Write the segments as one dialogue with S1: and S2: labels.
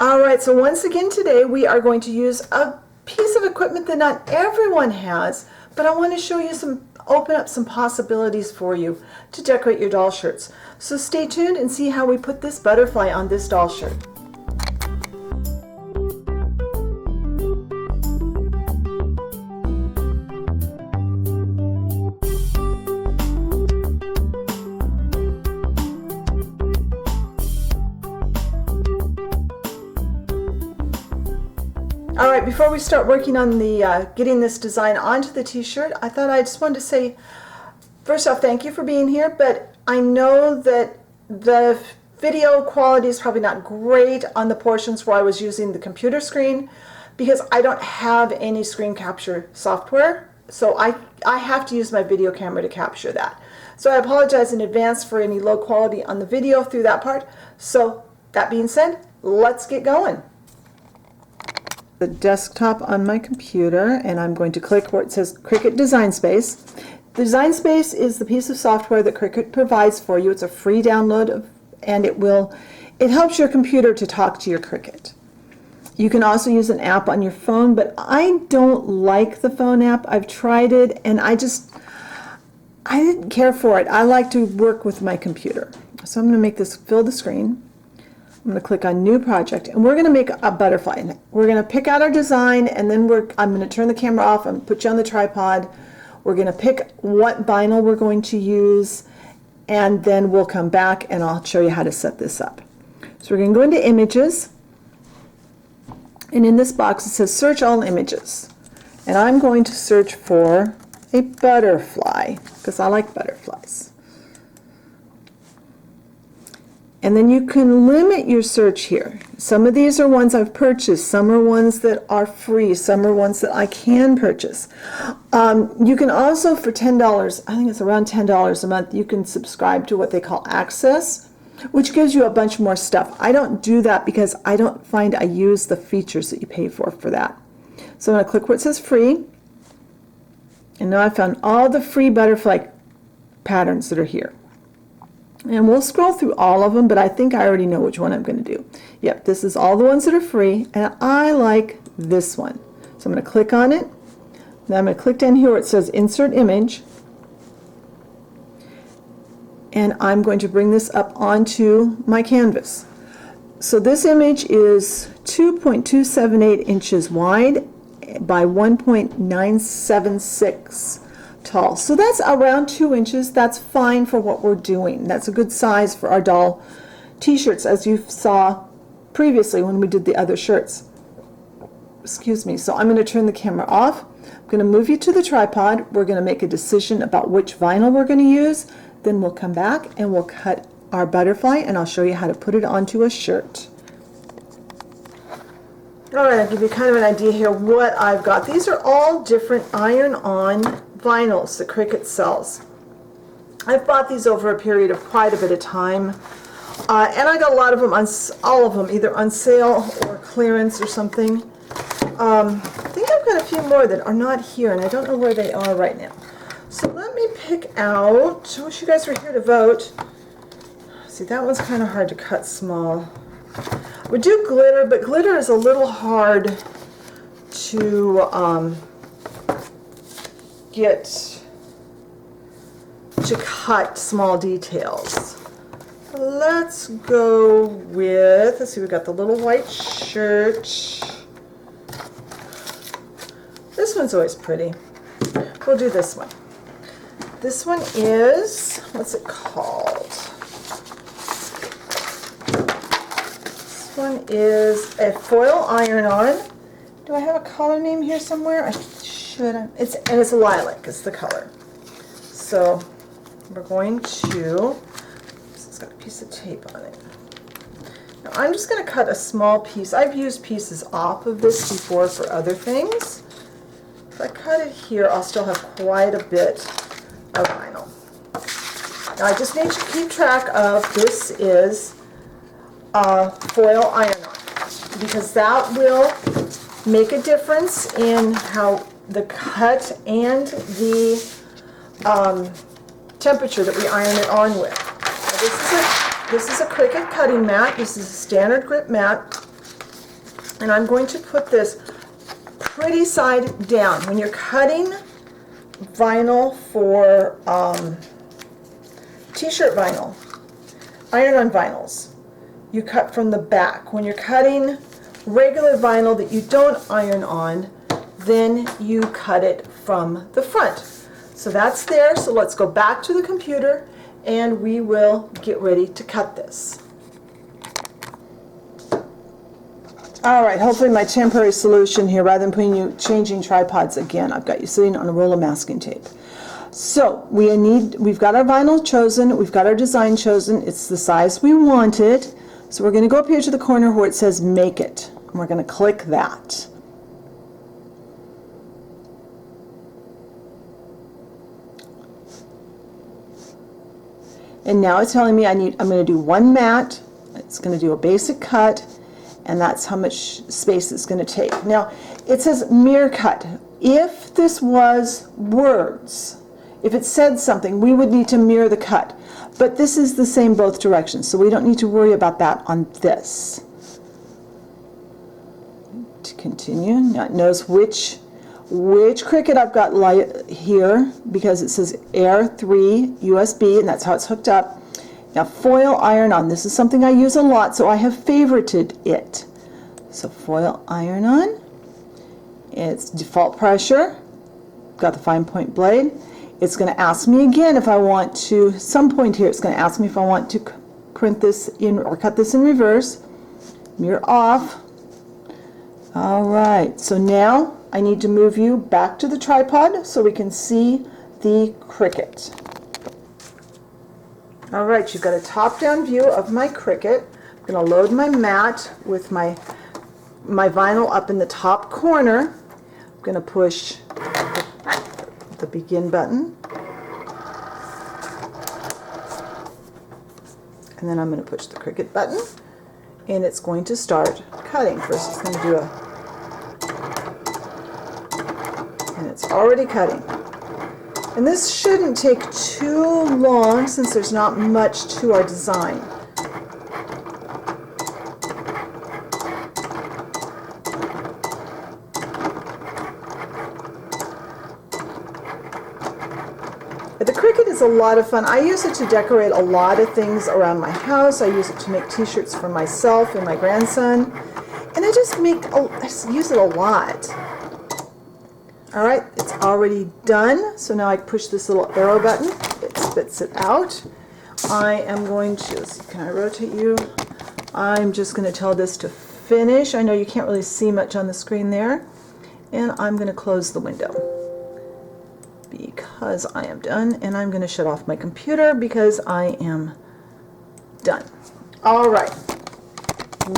S1: Alright, so once again today we are going to use a piece of equipment that not everyone has, but I want to show you open up some possibilities for you to decorate your doll shirts. So stay tuned and see how we put this butterfly on this doll shirt. Alright, before we start working on the getting this design onto the t-shirt, I thought I just wanted to say, first off, thank you for being here, but I know that the video quality is probably not great on the portions where I was using the computer screen because I don't have any screen capture software, so I have to use my video camera to capture that. So I apologize in advance for any low quality on the video through that part. So that being said, let's get going. The desktop on my computer, and I'm going to click where it says Cricut Design Space. The Design Space is the piece of software that Cricut provides for you. It's a free download and it helps your computer to talk to your Cricut. You can also use an app on your phone, but I don't like the phone app. I've tried it and I didn't care for it. I like to work with my computer. So I'm going to make this fill the screen. I'm going to click on New Project, and we're going to make a butterfly. We're going to pick out our design, and then I'm going to turn the camera off and put you on the tripod. We're going to pick what vinyl we're going to use, and then we'll come back and I'll show you how to set this up. So we're going to go into Images, and in this box it says Search All Images. And I'm going to search for a butterfly, because I like butterflies. And then you can limit your search here. Some of these are ones I've purchased, some are ones that are free, some are ones that I can purchase. You can also, for $10, I think it's around $10 a month, you can subscribe to what they call Access, which gives you a bunch more stuff. I don't do that because I don't find I use the features that you pay for that. So I'm going to click where it says Free, and now I found all the free butterfly patterns that are here. And we'll scroll through all of them, but I think I already know which one I'm going to do. Yep, this is all the ones that are free, and I like this one. So I'm going to click on it. Then I'm going to click down here where it says Insert Image. And I'm going to bring this up onto my canvas. So this image is 2.278 inches wide by 1.976 tall. So that's around 2 inches. That's fine for what we're doing. That's a good size for our doll t-shirts, as you saw previously when we did the other shirts. Excuse me. So I'm going to turn the camera off. I'm going to move you to the tripod. We're going to make a decision about which vinyl we're going to use. Then we'll come back and we'll cut our butterfly, and I'll show you how to put it onto a shirt. Alright, I'll give you kind of an idea here what I've got. These are all different iron-on vinyls that Cricut sells. I've bought these over a period of quite a bit of time, and I got a lot of them, all of them, either on sale or clearance or something. I think I've got a few more that are not here, and I don't know where they are right now. So let me pick out, I wish you guys were here to vote. See, that one's kind of hard to cut small. We do glitter, but glitter is a little hard to get to cut small details. Let's go with, let's see, we got the little white shirt. This one's always pretty. We'll do this one. This one is, what's it called? This one is a foil iron-on. Do I have a color name here somewhere? I should. It's a lilac is the color. So we're going to, it's got a piece of tape on it. Now I'm just going to cut a small piece. I've used pieces off of this before for other things. If I cut it here, I'll still have quite a bit of vinyl. Now I just need to keep track of, this is foil iron-on, because that will make a difference in how the cut and the temperature that we iron it on with. Now this is a Cricut cutting mat. This is a standard grip mat. And I'm going to put this pretty side down. When you're cutting vinyl for t-shirt vinyl, iron-on vinyls, you cut from the back. When you're cutting regular vinyl that you don't iron on, then you cut it from the front. So that's there. So let's go back to the computer and we will get ready to cut this. All right, hopefully my temporary solution here, rather than putting you changing tripods again, I've got you sitting on a roll of masking tape. So we've got our vinyl chosen, we've got our design chosen, it's the size we wanted. So we're going to go up here to the corner where it says make it, and we're going to click that. And now it's telling me I'm going to do one mat, it's going to do a basic cut, and that's how much space it's going to take. Now, it says mirror cut. If this was words, if it said something, we would need to mirror the cut. But this is the same both directions, so we don't need to worry about that on this. To continue, now it knows which Cricut I've got here, because it says Air 3 USB, and that's how it's hooked up. Now foil iron-on, this is something I use a lot, so I have favorited it. So foil iron-on, it's default pressure, got the fine point blade. It's going to ask me again if I want to, some point here, it's going to ask me if I want to print this in or cut this in reverse. Mirror off. All right, so now I need to move you back to the tripod so we can see the Cricut. All right, you've got a top-down view of my Cricut. I'm going to load my mat with my vinyl up in the top corner. I'm going to push the begin button. And then I'm going to push the Cricut button. And it's going to start cutting. First it's going to do and it's already cutting. And this shouldn't take too long since there's not much to our design. The Cricut is a lot of fun. I use it to decorate a lot of things around my house. I use it to make t-shirts for myself and my grandson. And I just use it a lot. All right, it's already done. So now I push this little arrow button. It spits it out. I am going to, let's see, can I rotate you? I'm just going to tell this to finish. I know you can't really see much on the screen there. And I'm going to close the window because I am done, and I'm going to shut off my computer because I am done. All right.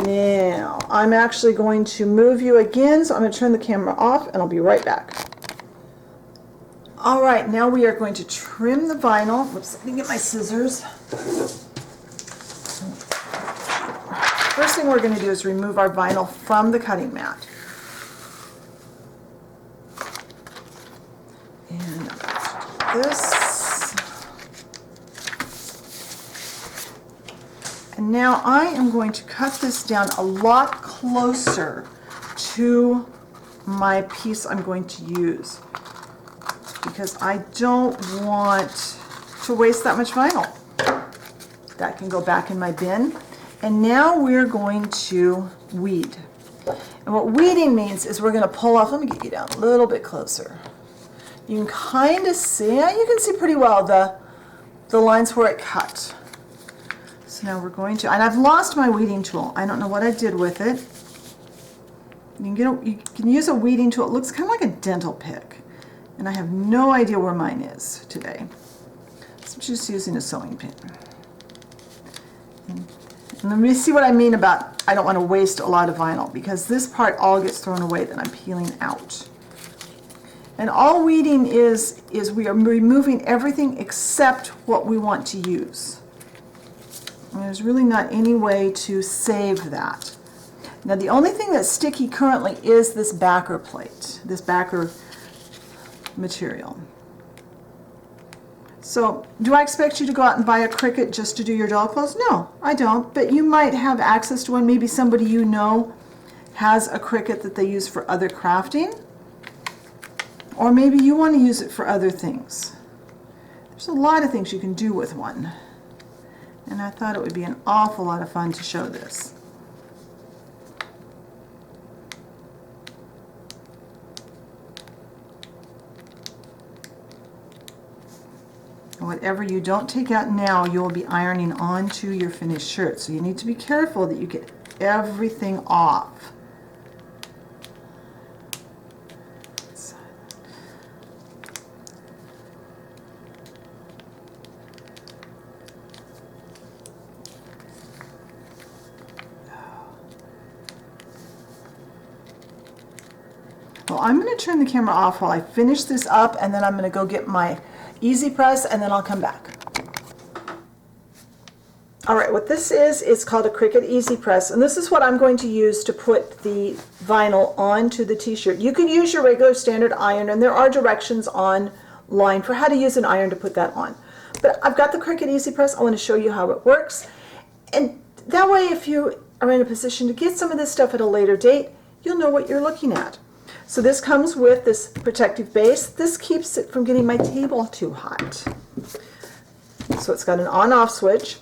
S1: Now, I'm actually going to move you again, so I'm going to turn the camera off, and I'll be right back. All right, now we are going to trim the vinyl. Whoops, let me get my scissors. First thing we're going to do is remove our vinyl from the cutting mat. And this. And now I am going to cut this down a lot closer to my piece I'm going to use, because I don't want to waste that much vinyl. That can go back in my bin. And now we're going to weed. And what weeding means is we're going to pull off, let me get you down a little bit closer. You can kind of see, you can see pretty well the lines where it cut. So now we're going to, and I've lost my weeding tool. I don't know what I did with it. You can use a weeding tool. It looks kind of like a dental pick. And I have no idea where mine is today. So I'm just using a sewing pin. And let me see what I mean about I don't want to waste a lot of vinyl, because this part all gets thrown away that I'm peeling out. And all weeding is we are removing everything except what we want to use. And there's really not any way to save that. Now the only thing that's sticky currently is this backer plate, this backer material. So do I expect you to go out and buy a Cricut just to do your doll clothes? No, I don't, but you might have access to one. Maybe somebody you know has a Cricut that they use for other crafting, or maybe you want to use it for other things. There's a lot of things you can do with one, and I thought it would be an awful lot of fun to show this. Whatever you don't take out now, you'll be ironing onto your finished shirt. So you need to be careful that you get everything off. Well, I'm going to turn the camera off while I finish this up, and then I'm going to go get my Easy Press, and then I'll come back. All right, what this is called a Cricut Easy Press, and this is what I'm going to use to put the vinyl onto the t-shirt. You can use your regular standard iron, and there are directions online for how to use an iron to put that on. But I've got the Cricut Easy Press. I want to show you how it works, and that way if you are in a position to get some of this stuff at a later date, you'll know what you're looking at. So this comes with this protective base. This keeps it from getting my table too hot. So it's got an on-off switch.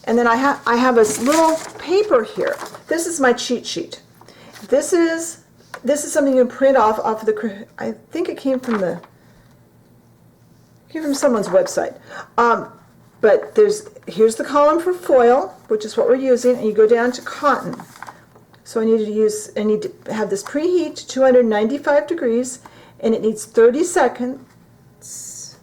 S1: And then I have this little paper here. This is my cheat sheet. This is something you can print off of the, I think it came from someone's website. But here's the column for foil, which is what we're using, and you go down to cotton. So I need to have this preheat to 295 degrees, and it needs 30 seconds,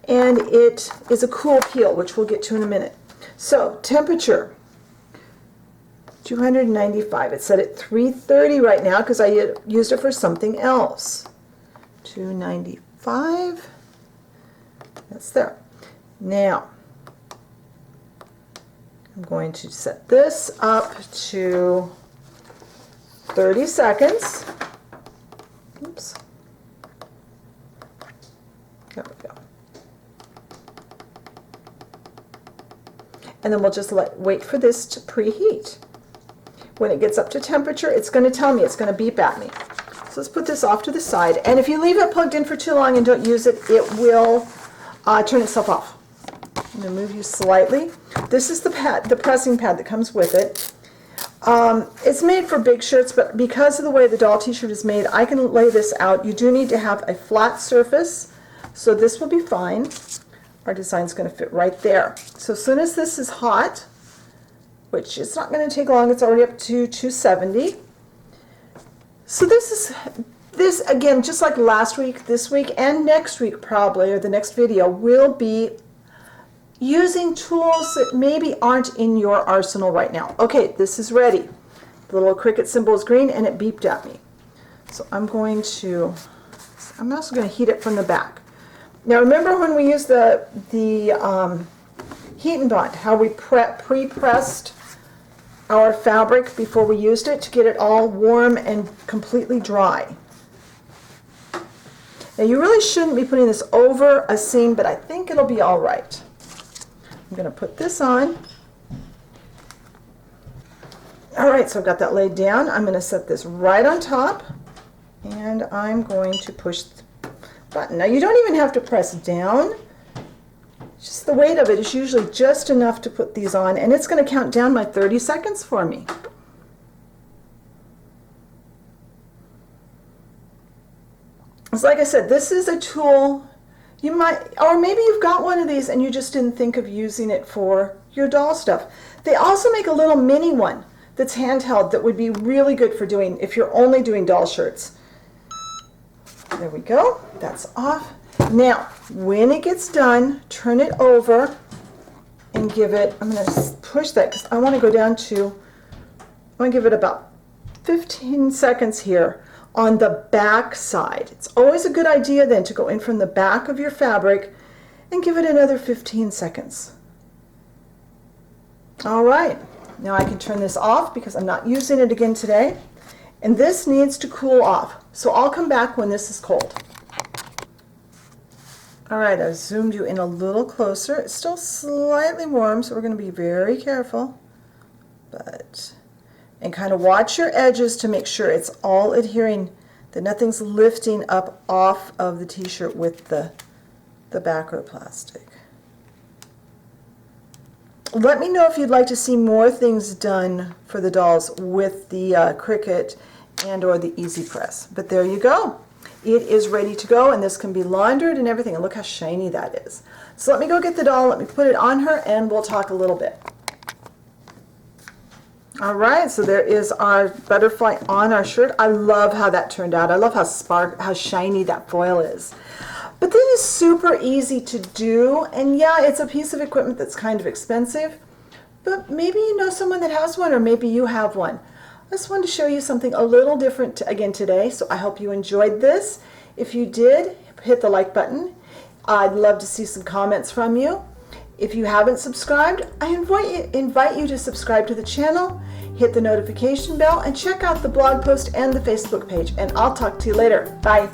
S1: and it is a cool peel, which we'll get to in a minute. So temperature, 295. It's set at 330 right now because I used it for something else. 295. That's there. Now, I'm going to set this up to 30 seconds. Oops. There we go. And then we'll just wait for this to preheat. When it gets up to temperature, it's going to tell me, it's going to beep at me. So let's put this off to the side. And if you leave it plugged in for too long and don't use it, it will turn itself off. I'm going to move you slightly. This is the pad, the pressing pad that comes with it. It's made for big shirts, but because of the way the doll t-shirt is made, I can lay this out. You do need to have a flat surface, so this will be fine. Our design's going to fit right there. So as soon as this is hot, which it's not going to take long, it's already up to 270. So this again, just like last week, this week, and next week probably, or the next video, will be using tools that maybe aren't in your arsenal right now. Okay, this is ready. The little Cricut symbol is green and it beeped at me. So I'm also going to heat it from the back. Now remember when we used the heat and bond, how we pre-pressed our fabric before we used it to get it all warm and completely dry. Now you really shouldn't be putting this over a seam, but I think it'll be all right. I'm going to put this on. All right, so I've got that laid down. I'm going to set this right on top, and I'm going to push the button. Now you don't even have to press down. Just the weight of it is usually just enough to put these on, and it's going to count down my 30 seconds for me. It's like I said, this is a tool you might, or maybe you've got one of these and you just didn't think of using it for your doll stuff. They also make a little mini one that's handheld that would be really good for doing if you're only doing doll shirts. There we go, that's off. Now, when it gets done, turn it over and give it, I'm going to push that because I want to go down to, I want to give it about 15 seconds here on the back side. It's always a good idea then to go in from the back of your fabric and give it another 15 seconds. All right, now I can turn this off because I'm not using it again today. And this needs to cool off. So I'll come back when this is cold. All right, I've zoomed you in a little closer. It's still slightly warm, so we're going to be very careful. But and kind of watch your edges to make sure it's all adhering, that nothing's lifting up off of the t-shirt with the back row plastic. Let me know if you'd like to see more things done for the dolls with the Cricut and or the Easy Press. But there you go. It is ready to go, and this can be laundered and everything. And look how shiny that is. So let me go get the doll, let me put it on her, and we'll talk a little bit. All right, so there is our butterfly on our shirt. I love how that turned out. I love how shiny that foil is. But this is super easy to do, and yeah, it's a piece of equipment that's kind of expensive, but maybe you know someone that has one, or maybe you have one. I just wanted to show you something a little different again today, so I hope you enjoyed this. If you did, hit the like button. I'd love to see some comments from you. If you haven't subscribed, I invite you to subscribe to the channel, hit the notification bell, and check out the blog post and the Facebook page, and I'll talk to you later. Bye.